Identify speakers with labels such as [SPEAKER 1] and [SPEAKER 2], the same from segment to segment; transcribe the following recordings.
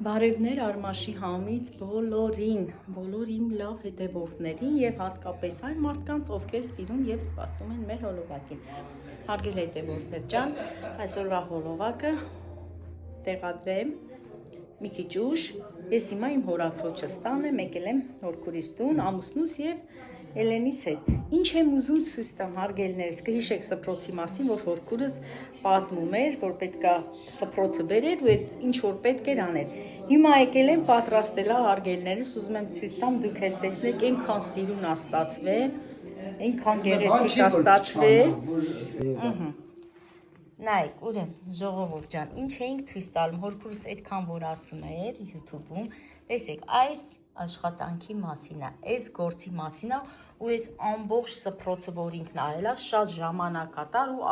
[SPEAKER 1] Բարևներ Արմաշի համից բոլորին լավ հետևորդներին եւ հատկապես այն մարդկանց, ովքեր սիրուն եւ սպասում են մեր հոլովակին։ Հարգելի հետևորդներ ջան, այսօրվա հոլովակը տեղադրեմ մի քիչ ուշ։ Ես հիմա իմ հորաքրոջս տան եմ, եկել եմ հորքուրիս տուն, ամուսնուս եւ Էլենիս հետ։ Ինչ եմ ուզում ցույց տամ, հարգելիներս, կհիշեք սփռոցի մասին, որ հորքուրս պատմում էր, որ պետքա սփռոցը բերեր ու այդ ինչ որ պետք էր անել։ Հիմա եկել եմ պատրաստելա, հարգելիներս, ուզում եմ ցույց տամ, դուք էլ տեսնեք, այնքան սիրուն աստացվել, այնքան գեղեցիկ աստացվել։ Նայեք, ուրեմն, ժողովուրդ ջան, ինչ էինք ցույց տալու, հորքուրս այդքան որ ասում էր YouTube-ում, տեսեք, այս աշխատանքի մասին է, այս գործի մասին է, ու այս ամբողջ սփռոցը, որ ինքն արել է, շատ ժամանակատար ու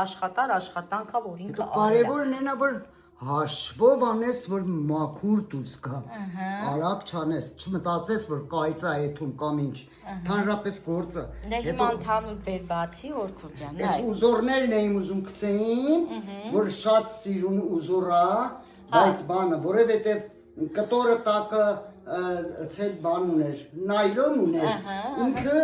[SPEAKER 1] աշխատանք է, որ ինքը արել է։
[SPEAKER 2] Կարևորն է, որ հաշվով անես, որ մաքուր դուրս գա, արագ չանես, չմտածես, որ կայծ է եթում կամ ինչ, հանրապես գործը։
[SPEAKER 1] Դե հիմա ընդհանուր բերբացի, հորքուր ջան,
[SPEAKER 2] այս ուզորներն էին ուզում գցեին, որ շատ սիրուն ուզոր է, բայց բանը, որովհետև կտորը տակը ցել բան ուներ, նայլոն ուներ, ինքը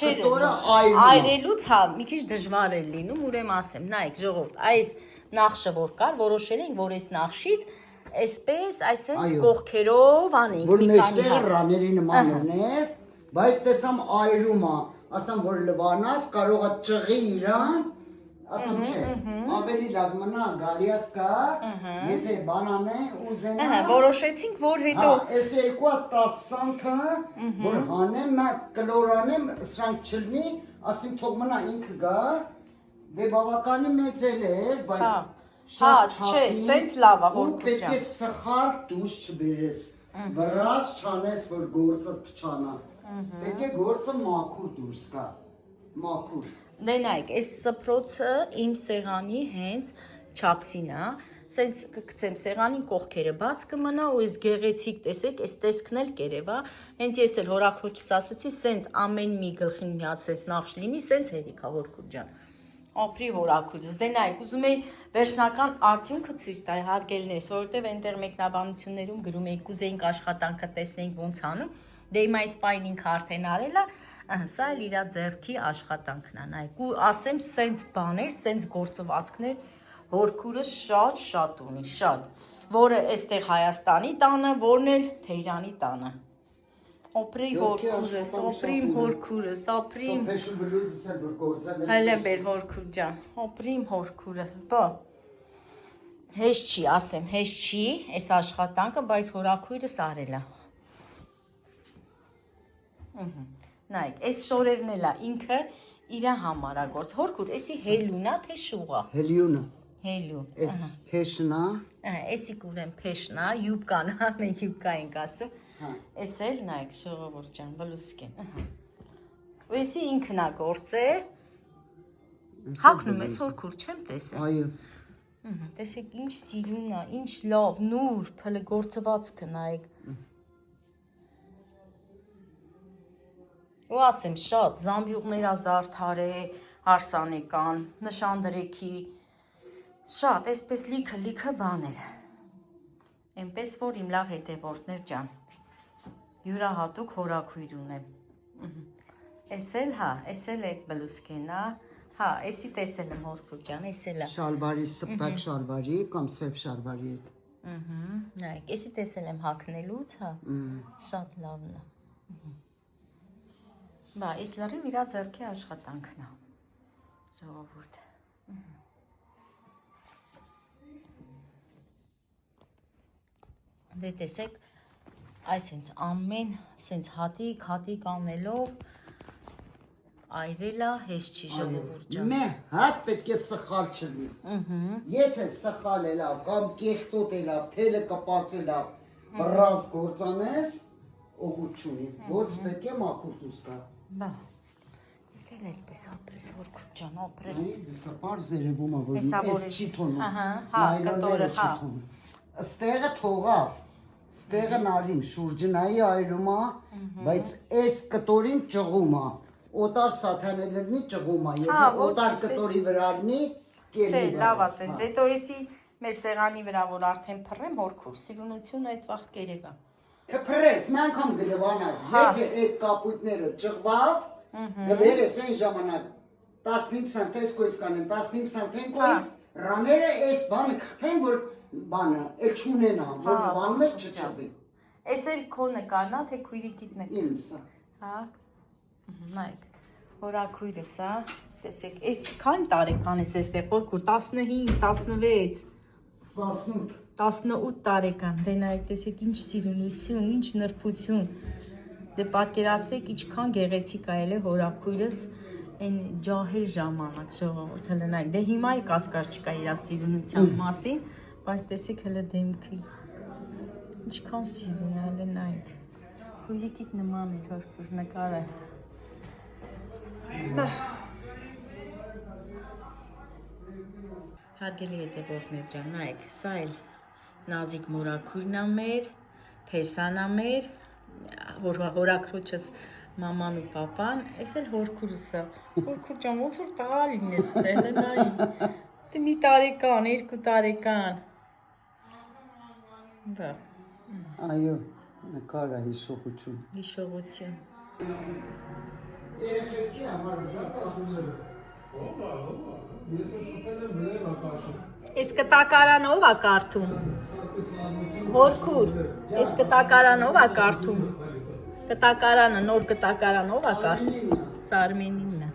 [SPEAKER 2] կտորը
[SPEAKER 1] այրելուց մի քիչ դժվար է լինում, ուրեմն ասեմ, նայեք ժողովուրդ, այս նախշը որ կար, որոշել ենք, որ այս նախշից այսպես, այսպես կողքերով անենք
[SPEAKER 2] մի քանի հատ, որ մեջտեղը ռաների նման ուներ, բայց տեսամ այրում է, ասամ որ լվանաս, կարող է ճղի իրան, ասամ չէ, ավելի լավ մնա գալիաս կա, եթե բանան է ուզենա,
[SPEAKER 1] որոշեցինք, որ հետո
[SPEAKER 2] այս երկու հատ 10 սանքը, որ հանեմ, կլոր անեմ, սրանք չլնի, ասեմ թող մնա ինքը գա, դե բավականի մեծել էր, բայց շատ չափի,
[SPEAKER 1] սենց լավ է, հորքուր ջան,
[SPEAKER 2] ու պետք է սխալ դուրս չբերես, վրաս չանես, որ գործը փչանա, պետք է գործը մաքուր դուրս գա, մաքուր։
[SPEAKER 1] Դե նայեք, այս սփռոցը իմ սեղանի հենց չափսին է, սենց կգցեմ սեղանին կողքերը բաց կմնա ու այս գեղեցիկ տեսեք, այս տեսքն էլ կերև է, հենց ես էլ հորաքրոջս ասացի, սենց ամեն մի գլխին միացես նախշ լինի, սենց հերիք է հորքուր ջան։ Ապրի հորաքույրս, դե նայեք, ուզում էի վերջնական արդյունքը ցույց տալ հարգելիներս, որովհետև այնտեղ մեկնաբանություններում գրում էի կուզեինք աշխատանքը տեսնենք ոնց անում, դե հիմա այս պայն ինքը արդեն արել է, սա էլ իր ձեռքի աշխատանքն է, նայեք, ու ասեմ սենց բաներ, սենց գործվածքներ հորքուրս շատ ունի, շատ, որը այստեղ Հայաստանի տանը, որն էլ Թեհրանի տանը։ Օպրի հորքուրս, օպրիմ հորքուրս, օպրիմ հելեմ բեր հորքուր ջան, օպրիմ հորքուրս, բա հեշտ չի, ասեմ, հեշտ չի այս աշխատանքը, բայց հորաքույրս արել է։ Նայեք, այս շորերն էլ է, ինքը իր համար է գործ, հորքուր, էսի հելուն է, թե շուղ է։
[SPEAKER 2] Հելյուն է։
[SPEAKER 1] Հելուն։
[SPEAKER 2] Էս փեշն է։
[SPEAKER 1] Էսի կուրեն փեշն է, յուբկան է, մենք յուբկա ենք ասում։ Էս էլ նայեք ժողովուրդ ջան, բլուսկեն։ Ու էսի ինքն է գործել։ Հագնում ես հորքուր չեմ տեսել։
[SPEAKER 2] Այո։
[SPEAKER 1] Տեսեք ինչ սիրուն է, ինչ լավ, նուր, փլը գործվածքը նայեք։ Ու ասեմ շատ, զամբյուղներ ազարդար է, հարսանեկան, նշանդրեքի, շատ, այսպես լիքը բաներ։ Էնպես որ իմ լավ հետևորդներ ջան, յուրահատուկ հորաքույր ունեմ։ Էս էլ հա, էս էլ այդ բլուսկեն է, հա, էսի տեսել եմ հորքուր ջան, էս էլ է։
[SPEAKER 2] Շալվարի, սպտակ շալվարի կամ սև շալվարի հետ։
[SPEAKER 1] Նայեք, էսի տեսել եմ հագնելուց, հա, շատ լավն է։ Բա, այս լրիվ իր ձեռքի աշխատանքն է, ժողովուրդ։ Դե տեսեք, այս հենց ամեն սենց հատիկ անելով այրելա հեշտ չի ժողովուրդ ջան։
[SPEAKER 2] Մե հատ պետք է սխալ չլինի։ Եթե սխալ է լավ կամ կեղտոտ է լավ, թելը կպած է լավ, բռած գործանես, օգուտ չունի։ Գործ պետք է մաքուր դուրս գա։
[SPEAKER 1] Բա։ Եկել այդպես ապրես հորքուր ջան, ապրես։
[SPEAKER 2] Սա պարզ երևում է, որ էս չի թոնում։
[SPEAKER 1] Հա, կտորը, հա։
[SPEAKER 2] Ստեղը թողավ, ստեղը նարիմ, շուրջը նայի այրում է, բայց այս կտորին ճղում է, օտար սաթաներնի ճղում է, եթե օտար կտորի վրա լինի, կելի
[SPEAKER 1] Չէ, լավ ասենց, հետո էսի Մեր սեղանի վրա որ արդեն փռեմ հորքուր, սիրունությունը այդ վաղ կերևա։
[SPEAKER 2] Կփրես, մենք համ գլվանաս, եկե այդ կապույտները ճղվավ, գվերես այն ժամանակ 15 սանտեսկոյս կանեն, 15 սանտենկոյս, ռաները այս բանը կխպեն, որ բանը, էլ չունենա, որ բանում ես չճղվի։
[SPEAKER 1] Այս էլ քո նկարն է, թե քույրիկիդ նկարն։
[SPEAKER 2] Իմսը։
[SPEAKER 1] Հա։ Նայեք, հորաքույրս, հա, տեսեք, այս քանի տարեկան ես այստեղ, հորքուր, 15, 16, 18 տարեկան, դե նայեք, տեսեք, ինչ սիրունություն, ինչ նրբություն, դե պատկերացրեք, ինչքան գեղեցիկ ա ել է հորաքույրս, այն ջահել ժամանակ ժողովուրդ, հələ նայեք, դե հիմա էլ կասկած չկա իր սիրունության մասին, բայց տեսեք հələ դեմքի, ինչքան սիրուն ա ել է, նայեք, քույրիկիդ նման էր հորքուր նկարը։ Հարգելի հետևորդներ ջան, նայեք, սա էլ նազիկ մորաքույրն ա մեր, փեսան ա մեր, հորաքրոջս մաման ու պապան, այս էլ հորքուրս ա, հորքուր ջան, ոնց որ տղա լինես, հələ նայի, դե մի տարեկան, 2 տարեկան, բա,
[SPEAKER 2] Այո, նկար ա հիշողություն։
[SPEAKER 1] հիշողություն։
[SPEAKER 2] Երեխեքի համար զրակը
[SPEAKER 1] Այս կտակարանով ա կարդում, հորքուր, այս կտակարանով ա կարդում, կտակարանը, նոր կտակարանով ա կարդում, սա Արմենինն է։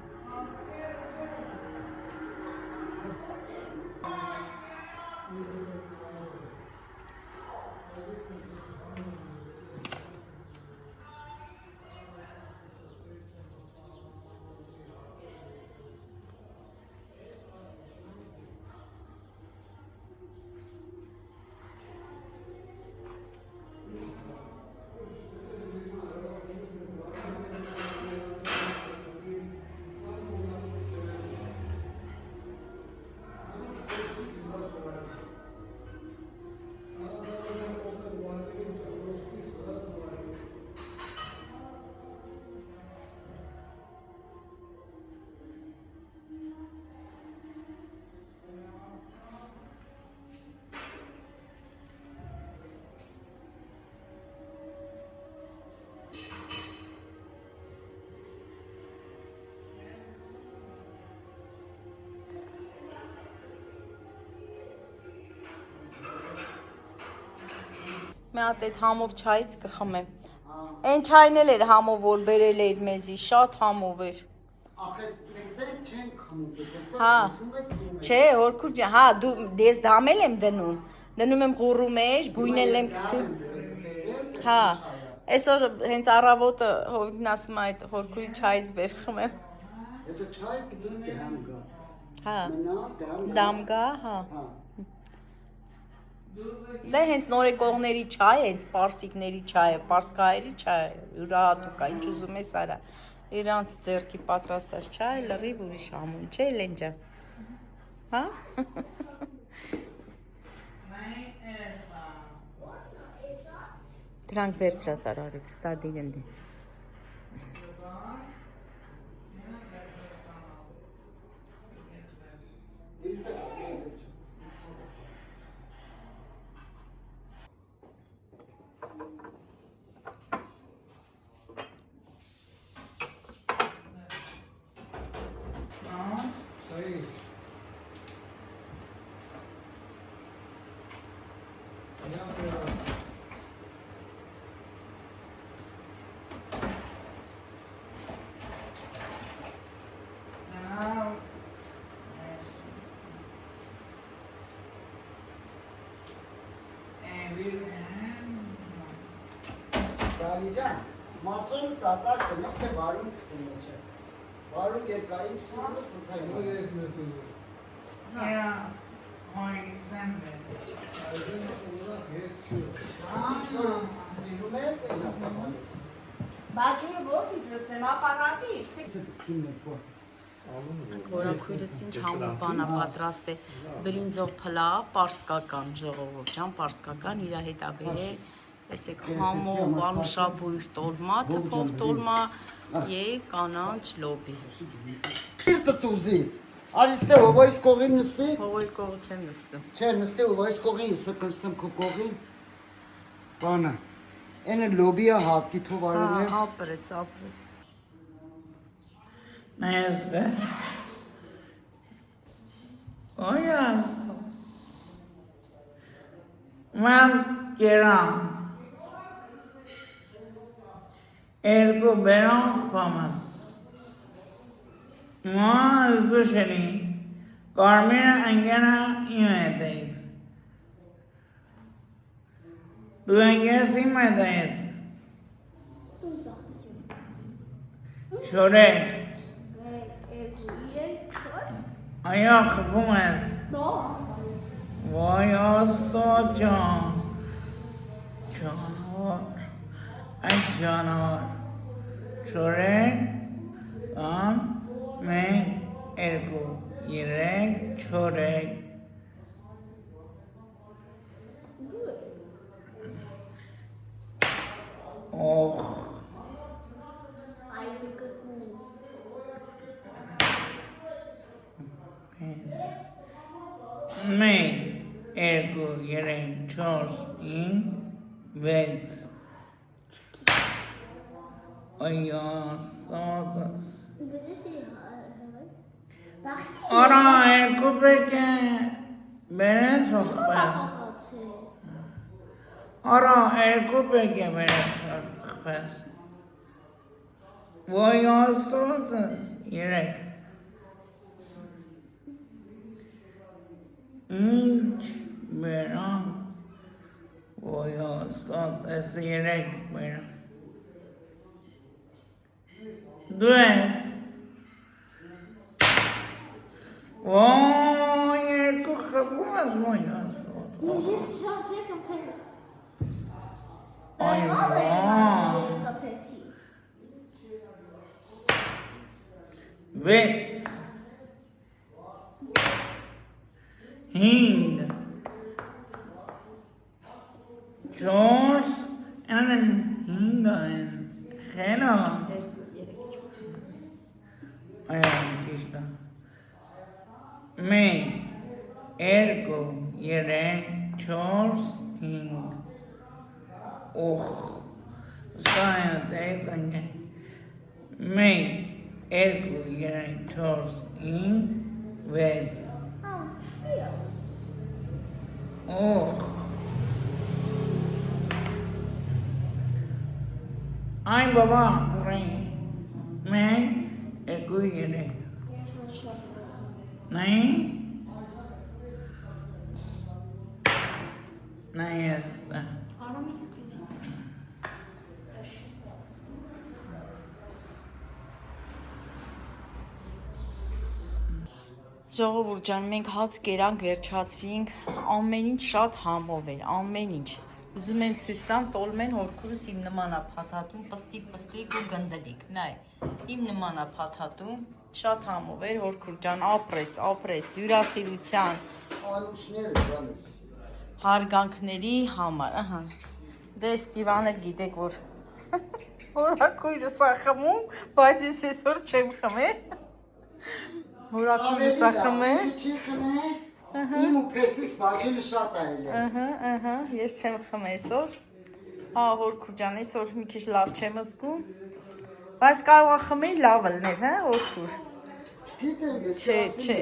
[SPEAKER 1] Մի հատ այդ համով չայից կխմեմ։ Այն չայն էլ էր համով, որ բերել էր մեզի, շատ համով էր։
[SPEAKER 2] Ախե, մենք չենք խմում,
[SPEAKER 1] Հա, չէ, հորքուր ջան, հա, դու ես դամել եմ դնում, դնում եմ ղուրու մեջ, գույնել եմ գցում։ Հա, այսօր հենց առավոտը հովիկն ասում է այդ հորքուրի չայից բեր խմեմ։
[SPEAKER 2] Հետո չայ պիտի դեմ գա։
[SPEAKER 1] Հա,
[SPEAKER 2] Մնա
[SPEAKER 1] դամ գա, հա։
[SPEAKER 2] Հա։
[SPEAKER 1] Դա հենց նորեկողների չայ է, հենց պարսիկների չայ է, պարսկահայերի չայ է, յուրահատուկ է, ինչ ուզում ես արա։ Իրանց ձեռքի պատրաստած չայ, լրիվ ուրիշ համուն, չէ՞ Էլեն ջան։ Հա։ Դրանք վերցրա տար արիվ, ստադին եմ դի։
[SPEAKER 2] Դալիջան, մածոն տատար կնավ, թե վարում կտունը չէ։ Վարում երկային սիրուս նսային։ Սիրում է, այն ասաբանես։
[SPEAKER 1] Բաջուրը որից լսնեմ, ապարատից։ Հորաքույրս ինչ համով բանա պատրաստ է, բրինձով փլավ, պարսկական ժողովուրդ ջան, պարսկական իրա հետ աբեր է, տեսեք համով, անուշաբույր տոլմա, թփով տոլմա, եկ կանանչ լոբի։
[SPEAKER 2] Տտուզի, Արիստե, ով այս կողին նստի։
[SPEAKER 1] Հովոյ կողը չեմ նստում։
[SPEAKER 2] Չէ, նստի ով այս կողին, ես կնստեմ քո կողին։ Բանը։ Էնը լոբիա հապկի թող արել է։
[SPEAKER 1] Ապրես։
[SPEAKER 3] Neyse. O yazdı. Ben Kerem. Erko Beran Faman. Ma especially Carmina Angana imitates. Du Angas imitates. Şöyle. Ayak kumaz. Vay asla can. Canavar. Ay canavar. Şöyle. Tam. Men. Ergo. Yirek. Çörek. Oh. Men, ergo, yeren, chors, in, vez. Ayasazas. Ara, ergo, peki. Beni sokmaz. Ara, ergo, peki, beni sokmaz. Ayasazas. Yeren. Ինչ մերան ոյասած ես երեք մերան դու ես ոյ երկու խփում ես ոյասած այ վեց Hing. George and Hinga and Hena. I am Krishna. Me. Ergo. Yeren. George. Hing. Oh. Science. Me. Ergo. Yeren. George. Hing. Vets. Oh. I'm Baba Three. Man, a good year. Nine? Nine is that.
[SPEAKER 1] Ժողովուրդ ջան, մենք հաց կերանք, վերջացրինք, ամեն ինչ շատ համով էր, ամեն ինչ։ Ուզում եմ ցույց տամ, տոլմեն հորքուրս իմ նման է փաթաթում, պստիկ ու գնդլիկ։ Նայ, իմ նման է փաթաթում, շատ համով էր, հորքուր ջան, ապրես, հյուրասիրության,
[SPEAKER 2] Արուշներ գալիս։
[SPEAKER 1] հարգանքների համար, ահա։ Դե Սպիվան էլ գիտեք, որ հորաքույրս է խմում, բայց ես այսօր չեմ խմել։ Հորաքույրս է խմել։
[SPEAKER 2] Չի խմե։ Իմ ու պրեսիս բաժինը շատ այլ է։
[SPEAKER 1] Ես չեմ խմել այսօր։ Հա, հորքուր ջան, այսօր մի քիչ լավ չեմ զգում։ Բայց կարող է խմել լավ լներ, հա, հորքուր։
[SPEAKER 2] Գիտեմ, ես
[SPEAKER 1] Չէ։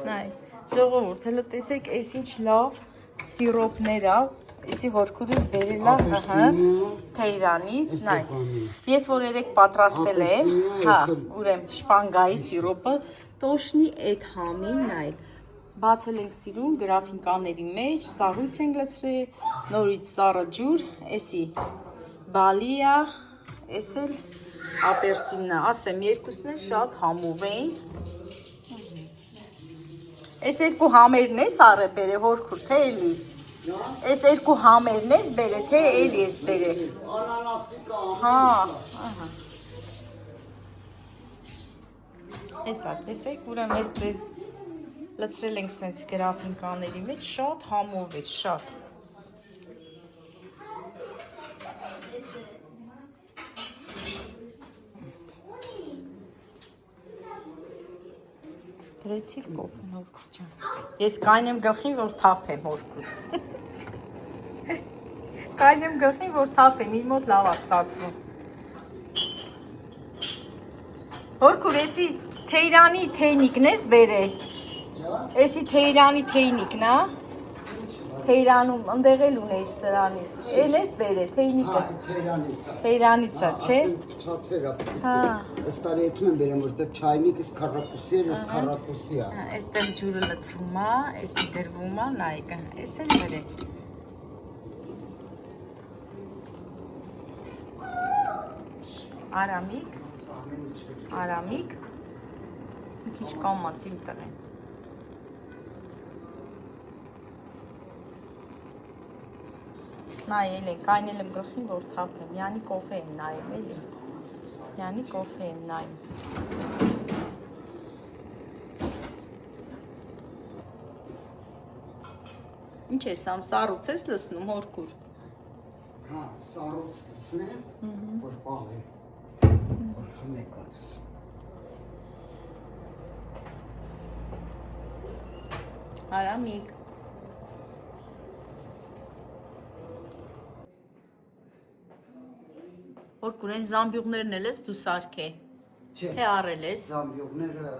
[SPEAKER 1] Նայ, ժողովուրդ, հələ տեսեք, այս ինչ լավ սիրոպներ է, Էսի հորքուրս բերել է, ահա, Թեհրանից, նայ։ Ես որ երեք պատրաստել եմ, հա, ուրեմ շպանգայի սիրոպը, տոշնի այդ համին, նայ։ Բացել ենք սիրուն գրաֆինկաների մեջ, սաղույց ենք լցրել, նորից սառը ջուր, էսի բալիա, էս էլ ապերսինն է, ասեմ, երկուսն էլ շատ համով էին։ Էս երկու համերն ես առը բերը հորքուր, թե էլի։ Էս երկու համերն ես բերը, թե էլի ես բերը։
[SPEAKER 2] Անանասի կա,
[SPEAKER 1] Հա, ահա։ Էսա, տեսեք, ուրեմ ես դες լցրել ենք սենց գրաֆինկաների մեջ, շատ համով էր, շատ։ Գրեցիր կոֆեն Հորկուր ջան։ Ես կայնեմ գլխին, որ թափեմ Հորկուր։ Կայնեմ գլխին, որ թափեմ, իր մոտ լավ է ստացվում։ Հորկուր, էսի Թեյրանի թեյնիկն ես բերել։ Էսի Թեյրանի թեյնիկն է։ Թեյրանում ընդեղել ունեիր սրանից։ Էն ես բերել թեյնիկը։ Թեյրանից է, չէ։
[SPEAKER 2] Չացերա։
[SPEAKER 1] Հա։
[SPEAKER 2] Ըստ արի ետում եմ բերեմ, որտեղ չայնիկս քառակուսի է, ես քառակուսի է։
[SPEAKER 1] Այստեղ ջուրը լցվում է, էսի դրվում է, նայեք, էս էլ բերել։ Արամիկ, մի քիչ կամաց իմ տղեն։ Նայել ենք, կայնել եմ գլխին, որ թափեմ, յանի կոֆե եմ նայում, էլի, յանի կոֆե եմ նայում։ Ինչ ես, ամ սառուց ես լսնում, Հորկուր։
[SPEAKER 2] Հա, սառուց լսնեմ, որ պաղ է, որ խմեք այս։
[SPEAKER 1] Արամիկ։ Հորկուր, են զամբյուղներն էլ ես դու սարքե, թե առել ես։
[SPEAKER 2] Զամբյուղները,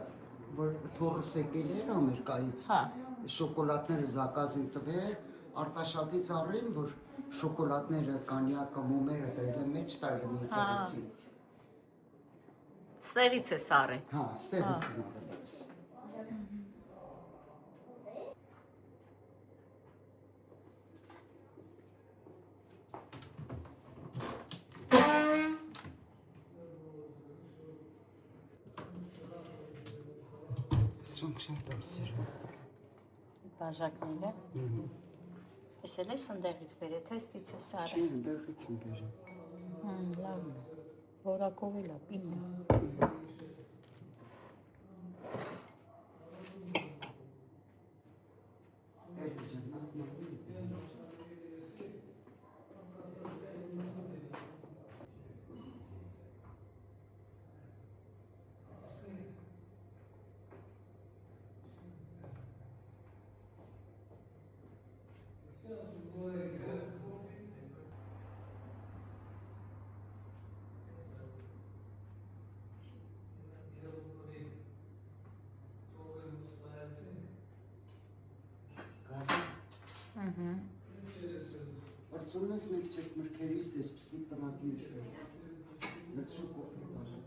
[SPEAKER 2] որ թորս եկել էր Ամերկայից, շոկոլադները զակազ են տվել, Արտաշատից առին, որ շոկոլադները, կանյակը, մոմերը դրել են մեջ տարել են եկեղեցի։
[SPEAKER 1] Ստեղից ես առել։
[SPEAKER 2] Հա, ստեղից են առել ես։ Սրանք շատ եմ սիրում։
[SPEAKER 1] Բաժակները։ Ես էլ ես ընդեղից բերել, թեստից ես
[SPEAKER 2] Չէ,
[SPEAKER 1] առել։
[SPEAKER 2] ընդեղից եմ բերել։
[SPEAKER 1] Լավն է, որակով էլ է, պինն է։
[SPEAKER 2] Արցում ես մենք չես մրկերիս դես պստիկ պնակին չվեր։ Լծու կոֆի բաժը։